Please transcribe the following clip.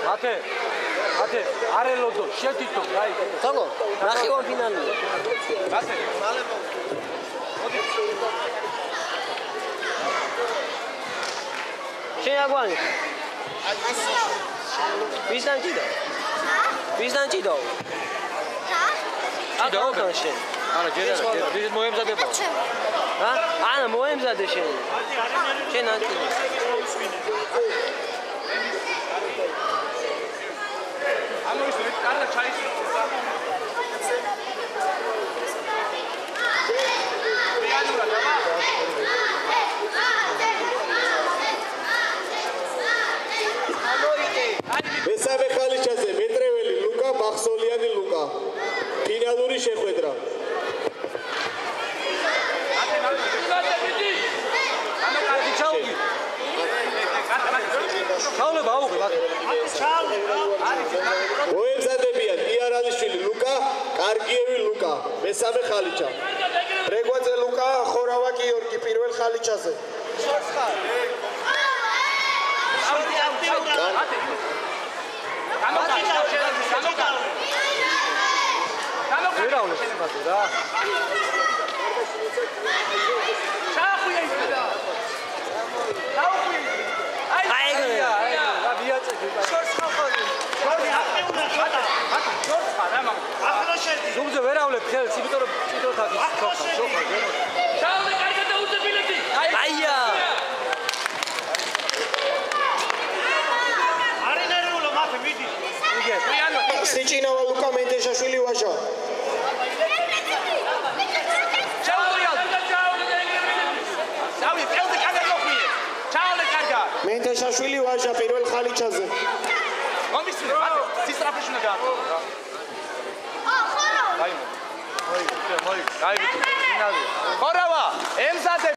Mate, arelodო, შეთითო, აი. Თოგო, ნახევარფინალი. Mate, შენ აგვანი? ვისთან ჭიდო? ვისთან ჭიდო? ჭიდო შენ. არა, ჯერა, ის მოემზადება. ჰა? ანა მოემზადე შენ. შენ არ ჭიდო. Კარგად ჩაისვი. მესამე ხალიჩაზე მეტრეველი ლუკა, მახსოლიანი ლუკა. ფინალური შეხვედრა. ჩაოლება აუღე ბატონო. მოემზადებიან იერალიშვილი ლუკა, კარგიევი ლუკა, მესამე ხალიჩა. რეგვაძე ლუკა, ხორავა გიორგი პირველ ხალიჩაზე. ვერავლე სიბათო რა. ჩახვია ის და. ჩახვია. აი რა მიაწედი. შორს ხალხი. შორს ხარ ამა. ახლა შედი. ზუმზე ვერავლებ ხელს, იმიტომ რომ ჭიდროთ აქ შოხა. ჩავლე კარგად და უძე ბილეთი. აია. არენერეულო მაფე მიდი. იგე. სიჭინავა ლუკა მენდეშაშვილი ვაჟა. მენდეშაშვილი ვაჟა პირველ ხალიჩაზე. მომისწრე, სისტრაფეში უნდა გააკეთო. აი, მოი. აი, ფინალია. ხორავა, ემზადე